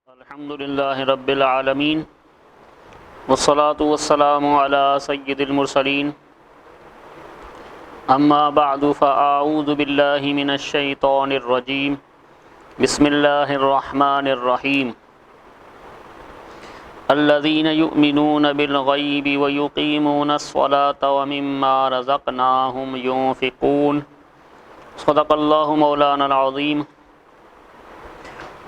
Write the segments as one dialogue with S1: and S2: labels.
S1: الحمد لله رب العالمين والصلاة والسلام على سيد المرسلين أما بعد فأعوذ بالله من الشيطان الرجيم بسم الله الرحمن الرحيم الذين يؤمنون بالغيب ويقيمون الصلاة ومما رزقناهم ينفقون صدق الله مولانا العظيم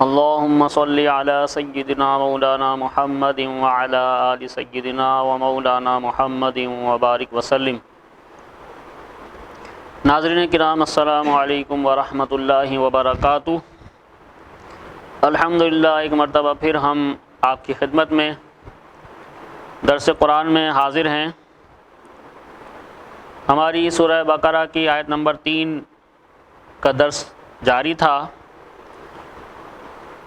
S1: اللهم صل على سيدنا مولانا محمد وعلى آل سيدنا ومولانا محمد وبارک وسلم۔ ناظرین کرام السلام علیکم ورحمۃ اللہ وبرکاتہ۔ الحمدللہ ایک مرتبہ پھر ہم آپ کی خدمت میں درس قرآن میں حاضر ہیں۔ ہماری سورہ بقرہ کی آیت نمبر 3 کا درس جاری تھا،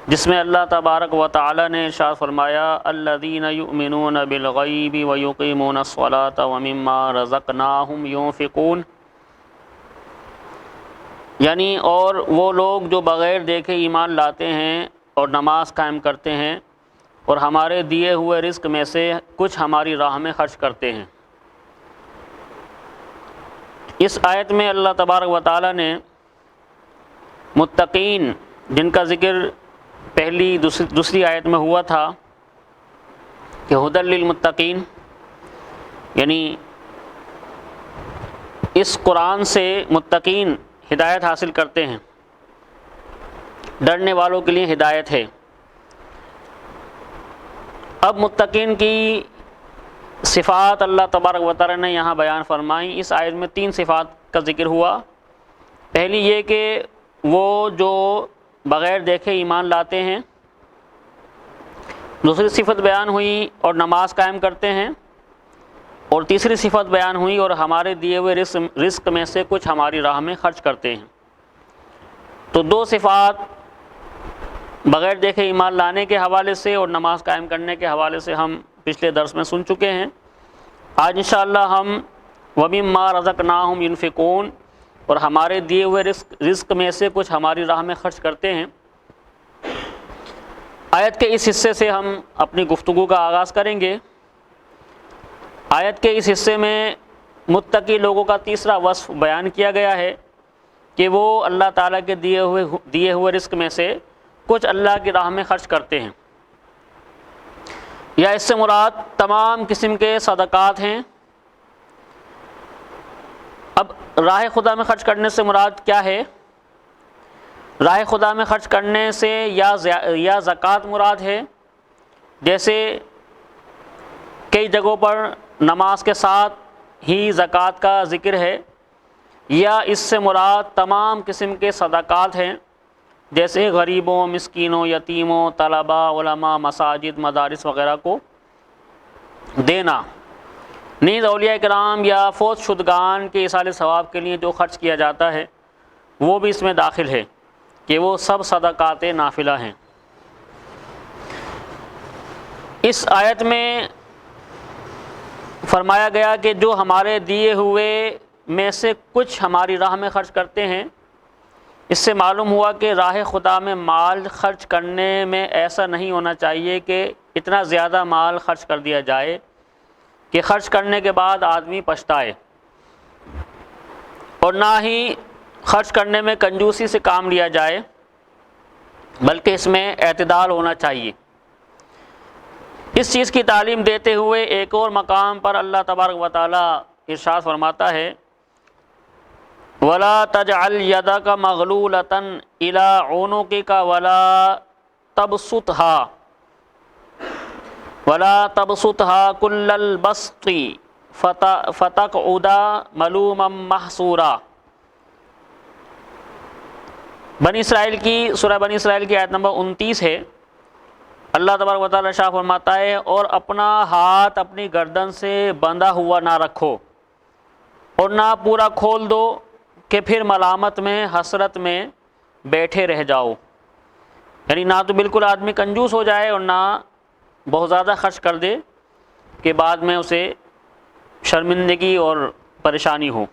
S1: جس میں اللہ تبارک و تعالی نے ارشاد فرمایا الذین یؤمنون بالغیب ویقیمون الصلاۃ ومما رزقناہم ينفقون، یعنی اور وہ لوگ جو بغیر دیکھے ایمان لاتے ہیں اور نماز قائم کرتے ہیں اور ہمارے دیے ہوئے رزق میں سے کچھ ہماری راہ میں خرچ کرتے ہیں۔ اس آیت میں اللہ تبارک و تعالی نے متقین، جن کا ذکر پہلی دوسری آیت میں ہوا تھا کہ ھدی للمتقین، یعنی اس قرآن سے متقین ہدایت حاصل کرتے ہیں، ڈرنے والوں کے لیے ہدایت ہے۔ اب متقین کی صفات اللہ تبارک و تعالی نے یہاں بیان فرمائی۔ اس آیت میں 3 صفات کا ذکر ہوا۔ پہلی یہ کہ وہ جو بغیر دیکھے ایمان لاتے ہیں، دوسری صفت بیان ہوئی اور نماز قائم کرتے ہیں، اور تیسری صفت بیان ہوئی اور ہمارے دیے ہوئے رزق میں سے کچھ ہماری راہ میں خرچ کرتے ہیں۔ تو 2 صفات بغیر دیکھے ایمان لانے کے حوالے سے اور نماز قائم کرنے کے حوالے سے ہم پچھلے درس میں سن چکے ہیں۔ آج انشاءاللہ ہم وَمِمَّا رَزَقْنَاهُمْ يُنْفِقُونَ، اور ہمارے دیے ہوئے رزق میں سے کچھ ہماری راہ میں خرچ کرتے ہیں، آیت کے اس حصے سے ہم اپنی گفتگو کا آغاز کریں گے۔ آیت کے اس حصے میں متقی لوگوں کا تیسرا وصف بیان کیا گیا ہے کہ وہ اللہ تعالیٰ کے دیے ہوئے رزق میں سے کچھ اللہ کی راہ میں خرچ کرتے ہیں، یا اس سے مراد تمام قسم کے صدقات ہیں۔ اب راہ خدا میں خرچ کرنے سے مراد کیا ہے؟ راہ خدا میں خرچ کرنے سے یا زکوٰۃ مراد ہے، جیسے کئی جگہوں پر نماز کے ساتھ ہی زکوٰۃ کا ذکر ہے، یا اس سے مراد تمام قسم کے صدقات ہیں، جیسے غریبوں، مسکینوں، یتیموں، طلباء، علماء، مساجد، مدارس وغیرہ کو دینا۔ نیز اولیاء کرام یا فوت شدگان کے ایصال ثواب کے لیے جو خرچ کیا جاتا ہے وہ بھی اس میں داخل ہے کہ وہ سب صدقات نافلہ ہیں۔ اس آیت میں فرمایا گیا کہ جو ہمارے دیے ہوئے میں سے کچھ ہماری راہ میں خرچ کرتے ہیں، اس سے معلوم ہوا کہ راہ خدا میں مال خرچ کرنے میں ایسا نہیں ہونا چاہیے کہ اتنا زیادہ مال خرچ کر دیا جائے کہ خرچ کرنے کے بعد آدمی پچھتائے، اور نہ ہی خرچ کرنے میں کنجوسی سے کام لیا جائے، بلکہ اس میں اعتدال ہونا چاہیے۔ اس چیز کی تعلیم دیتے ہوئے ایک اور مقام پر اللہ تبارک و تعالی ارشاد فرماتا ہے وَلَا تَجْعَلْ يَدَكَ مَغْلُولَةً إِلَىٰ عُنُقِكَ وَلَا تَبْسُطْهَا كُلَّ الْبَسْطِ فَتَقْعُدَ مَلُومًا مَحْسُورًا۔ سورہ بنی اسرائیل کی آیت نمبر 29 ہے۔ اللہ تبارک و تعالی ارشاد فرماتا ہے اور اپنا ہاتھ اپنی گردن سے بندھا ہوا نہ رکھو اور نہ پورا کھول دو کہ پھر ملامت میں، حسرت میں بیٹھے رہ جاؤ، یعنی نہ تو بالکل آدمی کنجوس ہو جائے اور نہ بہت زیادہ خرچ کر دے کہ بعد میں اسے شرمندگی اور پریشانی ہو۔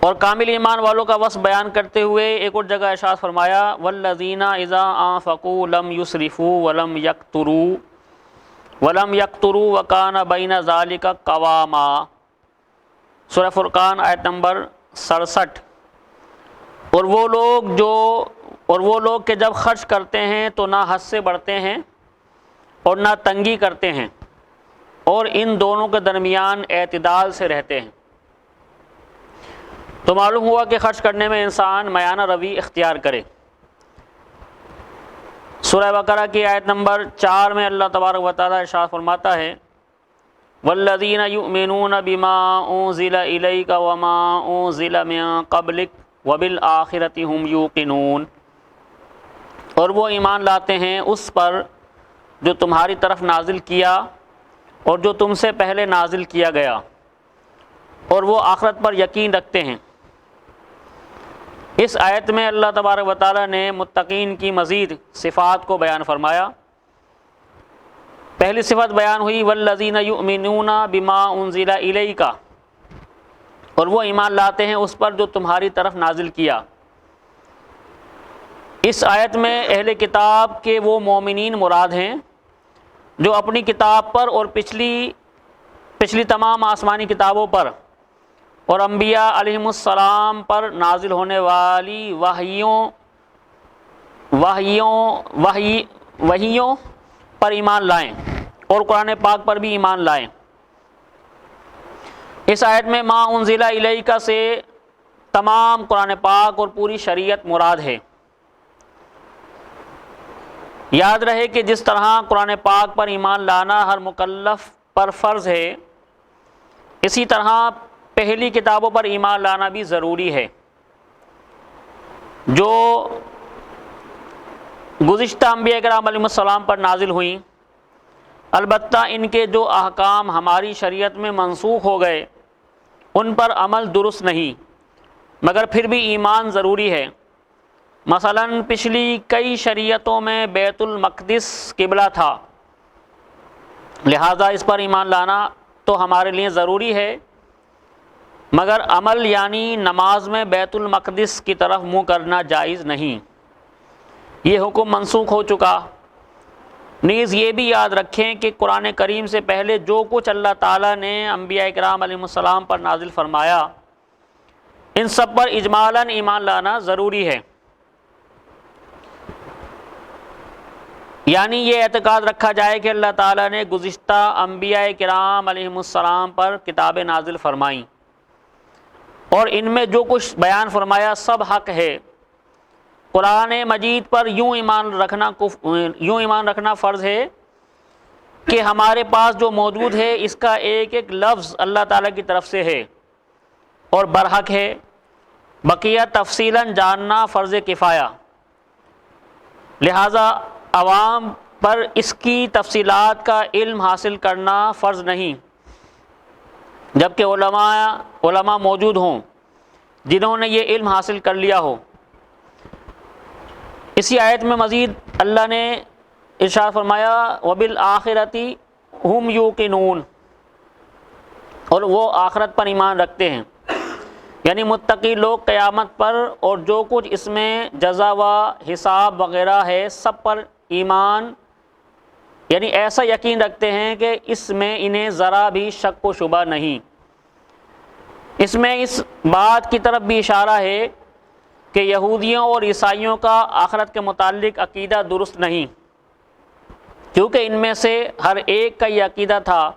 S1: اور کامل ایمان والوں کا وصف بیان کرتے ہوئے ایک اور جگہ ارشاد فرمایا والذین اذا انفقوا لم یسرفوا ولم یقتروا وکان بین ذلک قواما، سورہ فرقان آیت نمبر 67۔ اور وہ لوگ کہ جب خرچ کرتے ہیں تو نہ حد سے بڑھتے ہیں اور نہ تنگی کرتے ہیں، اور ان دونوں کے درمیان اعتدال سے رہتے ہیں۔ تو معلوم ہوا کہ خرچ کرنے میں انسان میانہ روی اختیار کرے۔ سورہ بقرہ کی آیت نمبر 4 میں اللہ تبارک و تعالیٰ ارشاد فرماتا ہے والذین یؤمنون بما انزل الیک وما انزل من قبلک وبالآخرۃ هم یوقنون، اور وہ ایمان لاتے ہیں اس پر جو تمہاری طرف نازل کیا اور جو تم سے پہلے نازل کیا گیا، اور وہ آخرت پر یقین رکھتے ہیں۔ اس آیت میں اللہ تبارک و تعالیٰ نے متقین کی مزید صفات کو بیان فرمایا۔ پہلی صفت بیان ہوئی والذین یؤمنون بما انزل الیک، اور وہ ایمان لاتے ہیں اس پر جو تمہاری طرف نازل کیا۔ اس آیت میں اہل کتاب کے وہ مومنین مراد ہیں جو اپنی کتاب پر اور پچھلی تمام آسمانی کتابوں پر اور انبیاء علیہم السلام پر نازل ہونے والی وحیوں پر ایمان لائیں اور قرآن پاک پر بھی ایمان لائیں۔ اس آیت میں ما انزل الیک سے تمام قرآن پاک اور پوری شریعت مراد ہے۔ یاد رہے کہ جس طرح قرآن پاک پر ایمان لانا ہر مکلف پر فرض ہے، اسی طرح پہلی کتابوں پر ایمان لانا بھی ضروری ہے جو گزشتہ انبیاء کرام علیہ السلام پر نازل ہوئیں۔ البتہ ان کے جو احکام ہماری شریعت میں منسوخ ہو گئے ان پر عمل درست نہیں، مگر پھر بھی ایمان ضروری ہے۔ مثلا پچھلی کئی شریعتوں میں بیت المقدس قبلہ تھا، لہذا اس پر ایمان لانا تو ہمارے لیے ضروری ہے، مگر عمل یعنی نماز میں بیت المقدس کی طرف منہ کرنا جائز نہیں، یہ حکم منسوخ ہو چکا۔ نیز یہ بھی یاد رکھیں کہ قرآن کریم سے پہلے جو کچھ اللہ تعالیٰ نے انبیاء کرام علیہ السلام پر نازل فرمایا ان سب پر اجمالاً ایمان لانا ضروری ہے، یعنی یہ اعتقاد رکھا جائے کہ اللہ تعالیٰ نے گزشتہ انبیاء کرام علیہ السلام پر کتابیں نازل فرمائیں اور ان میں جو کچھ بیان فرمایا سب حق ہے۔ قرآن مجید پر یوں ایمان رکھنا فرض ہے کہ ہمارے پاس جو موجود ہے اس کا ایک ایک لفظ اللہ تعالیٰ کی طرف سے ہے اور برحق ہے، بقیہ تفصیلاً جاننا فرض کفایہ، لہذا عوام پر اس کی تفصیلات کا علم حاصل کرنا فرض نہیں، جبکہ علماء موجود ہوں جنہوں نے یہ علم حاصل کر لیا ہو۔ اسی آیت میں مزید اللہ نے ارشاد فرمایا وبالآخرۃ ہم یوقنون، اور وہ آخرت پر ایمان رکھتے ہیں، یعنی متقی لوگ قیامت پر اور جو کچھ اس میں جزا و حساب وغیرہ ہے سب پر ایمان، یعنی ایسا یقین رکھتے ہیں کہ اس میں انہیں ذرا بھی شک و شبہ نہیں۔ اس میں اس بات کی طرف بھی اشارہ ہے کہ یہودیوں اور عیسائیوں کا آخرت کے متعلق عقیدہ درست نہیں، کیونکہ ان میں سے ہر ایک کا یہ عقیدہ تھا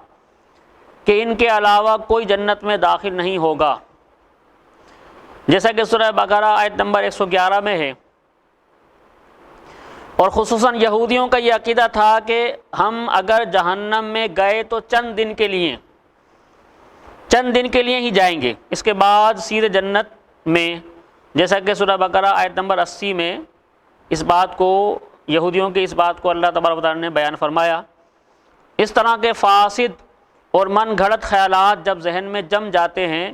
S1: کہ ان کے علاوہ کوئی جنت میں داخل نہیں ہوگا، جیسا کہ سورہ بقرہ آیت نمبر 111 میں ہے۔ اور خصوصاً یہودیوں کا یہ عقیدہ تھا کہ ہم اگر جہنم میں گئے تو چند دن کے لیے ہی جائیں گے، اس کے بعد سیدھے جنت میں، جیسا کہ سورہ بقرہ آیت نمبر 80 میں یہودیوں کی اس بات کو اللہ تبارک و تعالیٰ نے بیان فرمایا۔ اس طرح کے فاسد اور من گھڑت خیالات جب ذہن میں جم جاتے ہیں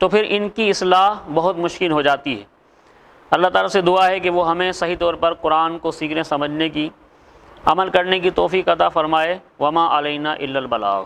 S1: تو پھر ان کی اصلاح بہت مشکل ہو جاتی ہے۔ اللہ تعالیٰ سے دعا ہے کہ وہ ہمیں صحیح طور پر قرآن کو سیکھنے، سمجھنے کی، عمل کرنے کی توفیق عطا فرمائے۔ وما علینا الا البلاغ۔